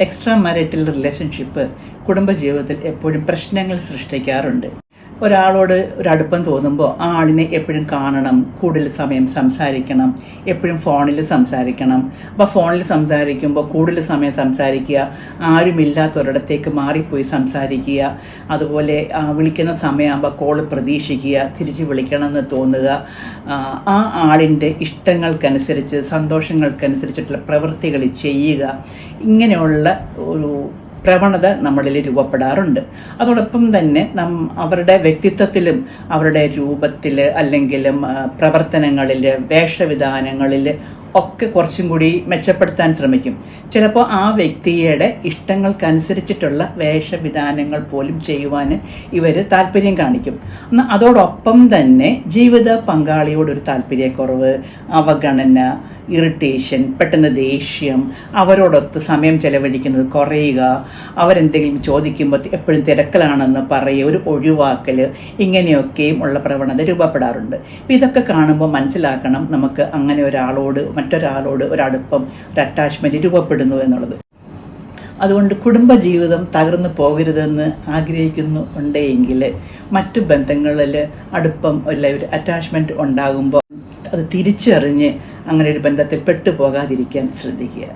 Extra marital relationship കുടുംബജീവിതത്തിൽ എപ്പോഴും പ്രശ്നങ്ങൾ സൃഷ്ടിക്കാറുണ്ട്. ഒരാളോട് ഒരു അടുപ്പം തോന്നുമ്പോൾ ആ ആളിനെ എപ്പോഴും കാണണം, കൂടുതൽ സമയം സംസാരിക്കണം, എപ്പോഴും ഫോണിൽ സംസാരിക്കണം. അപ്പോൾ ഫോണിൽ സംസാരിക്കുമ്പോൾ കൂടുതൽ സമയം സംസാരിക്കുക, ആരുമില്ലാത്തൊരിടത്തേക്ക് മാറിപ്പോയി സംസാരിക്കുക, അതുപോലെ വിളിക്കുന്ന സമയമാകുമ്പോൾ കോള് പ്രതീക്ഷിക്കുക, തിരിച്ച് വിളിക്കണമെന്ന് തോന്നുക, ആ ആളിൻ്റെ ഇഷ്ടങ്ങൾക്കനുസരിച്ച് സന്തോഷങ്ങൾക്കനുസരിച്ചിട്ടുള്ള പ്രവൃത്തികൾ ചെയ്യുക. ഇങ്ങനെയുള്ള ഒരു പ്രവണത നമ്മളിൽ രൂപപ്പെടാറുണ്ട്. അതോടൊപ്പം തന്നെ അവരുടെ വ്യക്തിത്വത്തിലും അവരുടെ രൂപത്തിൽ അല്ലെങ്കിലും പ്രവർത്തനങ്ങളിൽ വേഷവിധാനങ്ങളിൽ ഒക്കെ കുറച്ചും കൂടി മെച്ചപ്പെടുത്താൻ ശ്രമിക്കും. ചിലപ്പോൾ ആ വ്യക്തിയുടെ ഇഷ്ടങ്ങൾക്കനുസരിച്ചിട്ടുള്ള വേഷവിധാനങ്ങൾ പോലും ചെയ്യുവാൻ ഇവർ താല്പര്യം കാണിക്കും. അതോടൊപ്പം തന്നെ ജീവിത പങ്കാളിയോടൊരു താല്പര്യക്കുറവ്, അവഗണന, ഇറിറ്റേഷൻ, പെട്ടെന്ന് ദേഷ്യം, അവരോടൊത്ത് സമയം ചെലവഴിക്കുന്നത് കുറയുക, അവരെന്തെങ്കിലും ചോദിക്കുമ്പോൾ എപ്പോഴും തിരക്കിലാണെന്ന് പറയുക, ഒരു ഒഴിവാക്കൽ, ഇങ്ങനെയൊക്കെയും ഉള്ള പ്രവണത രൂപപ്പെടാറുണ്ട്. അപ്പോൾ ഇതൊക്കെ കാണുമ്പോൾ മനസ്സിലാക്കണം നമുക്ക് അങ്ങനെ മറ്റൊരാളോട് ഒരടുപ്പം, ഒരു അറ്റാച്ച്മെൻറ്റ് രൂപപ്പെടുന്നു എന്നുള്ളത്. അതുകൊണ്ട് കുടുംബജീവിതം തകർന്നു പോകരുതെന്ന് ആഗ്രഹിക്കുന്നുണ്ടെങ്കിൽ മറ്റു ബന്ധങ്ങളിൽ അടുപ്പം ഒരു അറ്റാച്ച്മെൻറ്റ് ഉണ്ടാകുമ്പോൾ അത് തിരിച്ചറിഞ്ഞ് അങ്ങനെ ഒരു ബന്ധത്തിൽ പെട്ടുപോകാതിരിക്കാൻ ശ്രദ്ധിക്കുക.